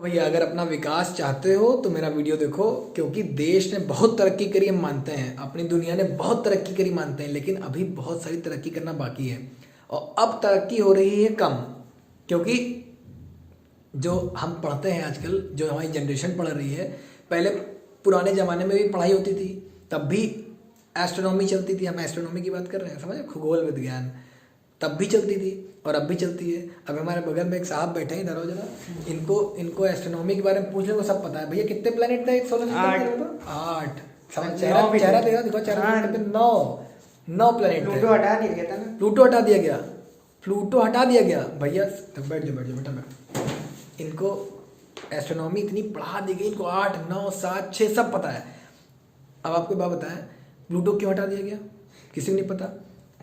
भैया अगर अपना विकास चाहते हो तो मेरा वीडियो देखो, क्योंकि देश ने बहुत तरक्की करी हम मानते हैं, अपनी दुनिया ने बहुत तरक्की करी मानते हैं, लेकिन अभी बहुत सारी तरक्की करना बाकी है। और अब तरक्की हो रही है कम, क्योंकि जो हम पढ़ते हैं आजकल, जो हमारी जनरेशन पढ़ रही है, पहले पुराने ज़माने में भी पढ़ाई होती थी, तब भी एस्ट्रोनॉमी चलती थी। हम एस्ट्रोनॉमी की बात कर रहे हैं, समझे, खगोल विज्ञान, तब भी चलती थी और अब भी चलती है। अब हमारे बगल में एक साहब बैठे हैं, इधर हो जरा, इनको एस्ट्रोनॉमी के बारे में पूछ लो, सब पता है। भैया कितने प्लेनेट थे एक सोलर सिस्टम के? 8। चेहरा देखो चेहरा, 9 प्लेनेट थे। प्लूटो हटा दिया गया था ना? प्लूटो हटा दिया गया, प्लूटो हटा दिया गया भैया। बैठ जाओ बेटा। इनको एस्ट्रोनॉमी इतनी पढ़ा दी गई, इनको 8, 9, 7, 6 सब पता है। अब आपको बात बताएं, प्लूटो क्यों हटा दिया गया? किसी को नहीं पता।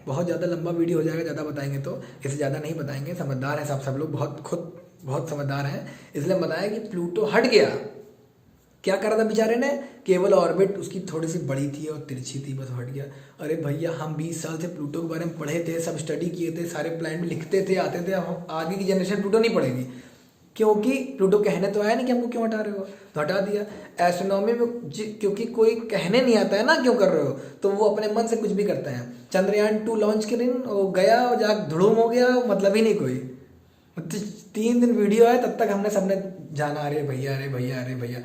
बहुत ज़्यादा लंबा वीडियो हो जाएगा, ज़्यादा बताएंगे तो, इससे ज़्यादा नहीं बताएंगे। समझदार हैं सब लोग, बहुत समझदार हैं, इसलिए हम बताएं कि प्लूटो हट गया। क्या करा था बेचारे ने? केवल ऑर्बिट उसकी थोड़ी सी बड़ी थी और तिरछी थी, बस हट गया। अरे भैया हम 20 साल से प्लूटो के बारे में पढ़े थे, सब स्टडी किए थे, सारे प्लान लिखते थे, आते थे। हम आगे की जनरेशन प्लूटो नहीं पढ़ेगी, क्योंकि प्लूटो कहने तो आया नहीं कि हमको क्यों हटा रहे हो, तो हटा दिया। एस्ट्रोनॉमी में क्योंकि कोई कहने नहीं आता है ना क्यों कर रहे हो, तो वो अपने मन से कुछ भी करते हैं। चंद्रयान 2 लॉन्च के दिन वो गया और जाकर धुड़ूम हो गया, मतलब ही नहीं कोई। 3 दिन वीडियो आया, तब तक हमने सबने जाना, अरे भैया अरे भैया अरे भैया।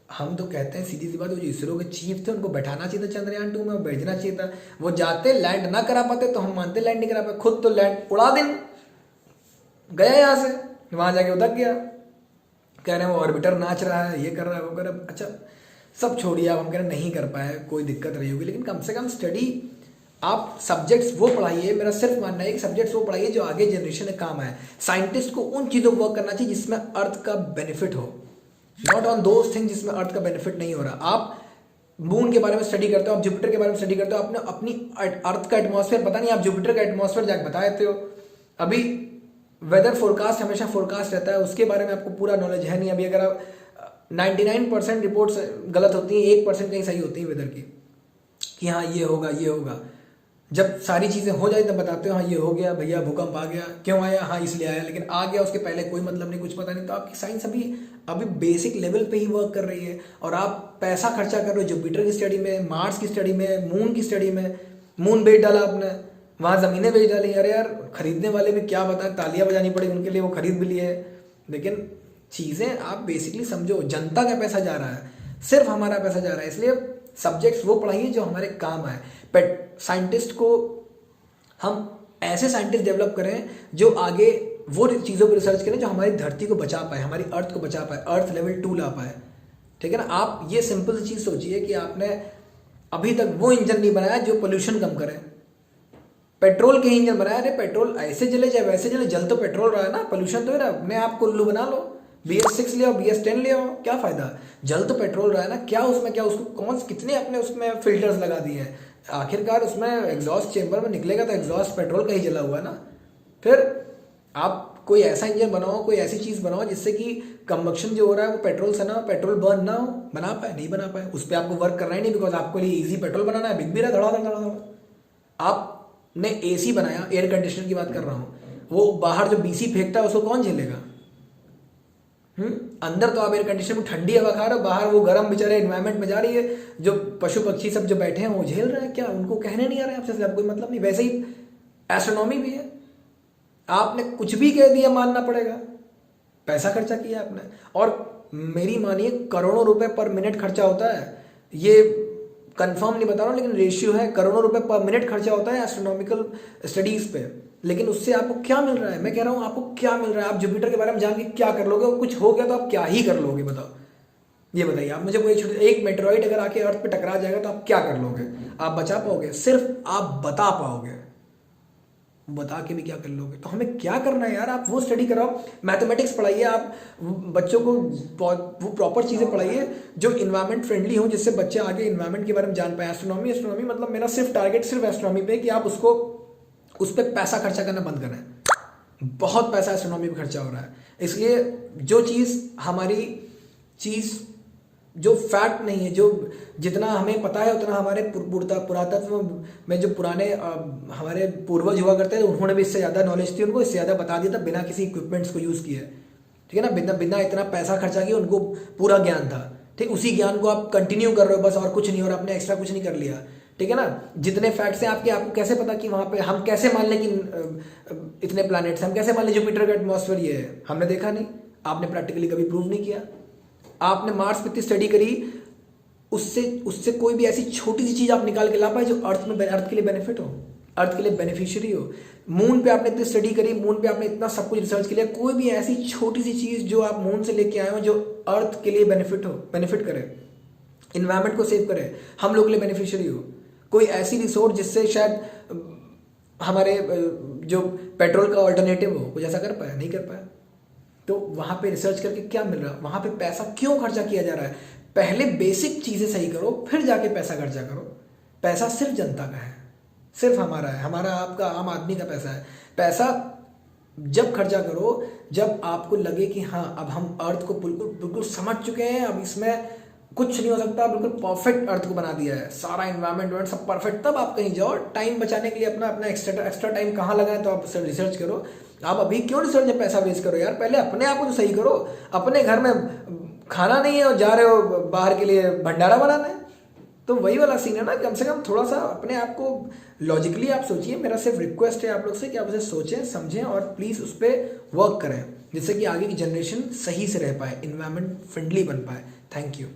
हम तो कहते हैं सीधी सी बात, वो जो इसरो के चीफ थे उनको बैठाना चाहिए था चंद्रयान 2 में, भेजना चाहिए था। वो जाते, लैंड ना करा पाते तो हम मानते लैंड नहीं करा पाए, खुद तो लैंड उड़ा दिन गया यहाँ से, वहां जाके उतर गया। कह रहे हैं वो ऑर्बिटर नाच रहा है, ये कर रहा है, वो कर रहा है। अच्छा सब छोड़िए, अब हम कह रहे नहीं कर पाए, कोई दिक्कत रही होगी, लेकिन कम से कम स्टडी आप सब्जेक्ट्स वो पढ़ाइए। मेरा सिर्फ मानना है कि सब्जेक्ट्स वो पढ़ाइए जो आगे जनरेशन में काम आए। साइंटिस्ट को उन चीज़ों पर वर्क करना चाहिए जिसमें अर्थ का बेनिफिट हो, नॉट ऑन दोज थिंग जिसमें अर्थ का बेनिफिट नहीं हो रहा। आप मून के बारे में स्टडी करते हो, आप जुपिटर के बारे में स्टडी करते हो, आपने अपनी अर्थ का एटमॉस्फेयर पता नहीं, आप जुपिटर का एटमॉस्फेयर जाकर बता देते हो। अभी वेदर फोरकास्ट हमेशा फोरकास्ट रहता है, उसके बारे में आपको पूरा नॉलेज है नहीं। अभी अगर आप 99% रिपोर्ट्स गलत होती हैं, 1% कहीं सही होती है वेदर की, कि हाँ ये होगा ये होगा। जब सारी चीज़ें हो जाए तब बताते हो हाँ ये हो गया भैया, भूकंप आ गया, क्यों आया, हाँ इसलिए आया, लेकिन आ गया उसके पहले कोई मतलब नहीं, कुछ पता नहीं। तो आपकी साइंस अभी बेसिक लेवल पे ही वर्क कर रही है, और आप पैसा खर्चा कर रहे हो जुपिटर की स्टडी में, मार्स की स्टडी में, मून की स्टडी में। मून बेच डाला आपने, वहाँ ज़मीनें बेच डाली। अरे यार खरीदने वाले भी क्या बताएं, तालियां बजानी पड़ी उनके लिए, वो खरीद भी लिए। लेकिन चीज़ें आप बेसिकली समझो, जनता का पैसा जा रहा है, सिर्फ हमारा पैसा जा रहा है। इसलिए सब्जेक्ट्स वो पढ़ाइए जो हमारे काम आए। साइंटिस्ट को हम ऐसे साइंटिस्ट डेवलप करें जो आगे वो चीज़ों पर रिसर्च करें जो हमारी धरती को बचा पाए, हमारी अर्थ को बचा पाए, अर्थ लेवल 2 ला पाए। ठीक है ना? आप ये सिंपल सी चीज़ सोचिए कि आपने अभी तक वो इंजन नहीं बनाया जो पोल्यूशन कम करे। पेट्रोल के इंजन बनाया, अरे पेट्रोल ऐसे जले चाहे वैसे जले, जल तो पेट्रोल रहा है ना, पोल्यूशन तो है ना। अपने आप को उल्लू बना लो, BS6 ले आओ, BS10 ले आओ, क्या फायदा? जल तो पेट्रोल रहा है ना, क्या उसमें क्या, उसको कितने अपने उसमें फिल्टर्स लगा दिए हैं। आखिरकार उसमें एग्जॉस्ट चेंबर में निकलेगा तो एग्जॉस्ट पेट्रोल का ही जला हुआ है ना। फिर आप कोई ऐसा इंजन बनाओ, कोई ऐसी चीज़ बनाओ जिससे कि कंबक्शन जो हो रहा है वो पेट्रोल से ना हो, पेट्रोल बर्न ना हो। बना पाए? नहीं बना पाए। उस पर आपको वर्क करना ही नहीं, बिकॉज आपको लिए ईजी पेट्रोल बनाना है, बिक भी रहा धड़ा। आपने AC बनाया, एयर कंडीशनर की बात कर रहा हूँ, वो बाहर जो BC फेंकता है उसको कौन झेलेगा? अंदर तो आप एयर कंडीशनर में ठंडी हवा खा रहे हो, बाहर वो गर्म बेचारे एनवायरमेंट में जा रही है। जो पशु पक्षी सब जो बैठे हैं वो झेल रहे हैं, क्या उनको कहने नहीं आ रहा है आपसे? कोई मतलब नहीं। वैसे ही एस्ट्रोनॉमी भी है, आपने कुछ भी कह दिया मानना पड़ेगा, पैसा खर्चा किया आपने। और मेरी मानिए करोड़ों रुपए पर मिनट खर्चा होता है, ये कंफर्म नहीं बता रहा हूँ लेकिन रेशियो है, करोड़ों रुपए पर मिनट खर्चा होता है एस्ट्रोनॉमिकल स्टडीज पे। लेकिन उससे आपको क्या मिल रहा है? मैं कह रहा हूँ आपको क्या मिल रहा है? आप जुपिटर के बारे में जान के क्या कर लोगे? और कुछ हो गया तो आप क्या ही कर लोगे? बताओ, ये बताइए आप मुझे। कोई एक मेटेरॉइड अगर आके अर्थ पे टकरा जाएगा तो आप क्या कर लोगे? आप बचा पाओगे? सिर्फ आप बता पाओगे, बता के भी क्या कर लोगे? तो हमें क्या करना है यार? आप वो स्टडी कराओ, मैथमेटिक्स पढ़ाइए, आप बच्चों को वो प्रॉपर चीज़ें पढ़ाइए जो इन्वायरमेंट फ्रेंडली हो, जिससे बच्चे आगे इन्वायरमेंट के बारे में जान पाए। एस्ट्रोनॉमी मतलब मेरा सिर्फ टारगेट सिर्फ एस्ट्रोनॉमी पे, कि आप उस पर पैसा खर्चा करना बंद करें। बहुत पैसा एस्ट्रोनॉमी पे खर्चा हो रहा है, इसलिए जो चीज़ हमारी चीज़ जो फैक्ट नहीं है, जो जितना हमें पता है उतना हमारे पुरातत्व में जो पुराने हमारे पूर्वज हुआ करते थे, उन्होंने भी इससे ज़्यादा नॉलेज थी, उनको इससे ज़्यादा बता दिया था बिना किसी इक्विपमेंट्स को यूज़ किए। ठीक है ना, बिना बिना इतना पैसा खर्चा किया उनको पूरा ज्ञान था, ठीक, उसी ज्ञान को आप कंटिन्यू कर रहे हो बस, और कुछ नहीं, और आपने एक्स्ट्रा कुछ नहीं कर लिया, ठीक है ना। जितने फैक्ट्स हैं आपके, आपको कैसे पता कि वहाँ पे, हम कैसे मान लें कि इतने प्लैनेट्स, हम कैसे मान लें जुपिटर का एटमॉस्फेयर ये है, हमने देखा नहीं, आपने प्रैक्टिकली कभी प्रूव नहीं किया। आपने मार्स पे इतनी स्टडी करी, उससे उससे कोई भी ऐसी छोटी सी चीज आप निकाल के ला पाए जो अर्थ के लिए बेनिफिट हो, अर्थ के लिए बेनिफिशियरी हो। मून पे आपने इतनी स्टडी करी, मून पे आपने इतना सब कुछ रिसर्च किया, कोई भी ऐसी छोटी सी चीज जो आप मून से लेके आए हो जो अर्थ के लिए बेनिफिट करे, इन्वायरमेंट को सेव करे, हम लोग के लिए बेनिफिशियरी हो। कोई ऐसी रिसोर्स जिससे शायद हमारे जो पेट्रोल का ऑल्टरनेटिव हो, कुछ ऐसा कर पाया, नहीं कर पाया। तो वहां पे रिसर्च करके क्या मिल रहा है, वहां पे पैसा क्यों खर्चा किया जा रहा है? पहले बेसिक चीजें सही करो, फिर जाके पैसा खर्चा करो। पैसा सिर्फ जनता का है, सिर्फ हमारा है, हमारा आपका आम आदमी का पैसा है। पैसा जब खर्चा करो जब आपको लगे कि हाँ अब हम अर्थ को बिल्कुल बिल्कुल समझ चुके हैं, अब इसमें कुछ नहीं हो सकता, बिल्कुल परफेक्ट अर्थ को बना दिया है, सारा इन्वायरमेंट सब परफेक्ट, तब आप कहीं जाओ। टाइम बचाने के लिए अपना एक्स्ट्रा टाइम कहाँ लगाए, तो आप रिसर्च करो। आप अभी क्यों रिसर्च में पैसा वेस्ट करो यार, पहले अपने आप को तो सही करो। अपने घर में खाना नहीं है और जा रहे हो बाहर के लिए भंडारा बनाने, तो वही वाला सीन है ना। कम से कम थोड़ा सा अपने आप को लॉजिकली आप सोचिए। मेरा सिर्फ रिक्वेस्ट है आप लोग से कि आप उसे सोचें, समझें और प्लीज़ उस पर वर्क करें, जिससे कि आगे की जनरेशन सही से रह पाए, इन्वायरमेंट फ्रेंडली बन पाए। Thank you.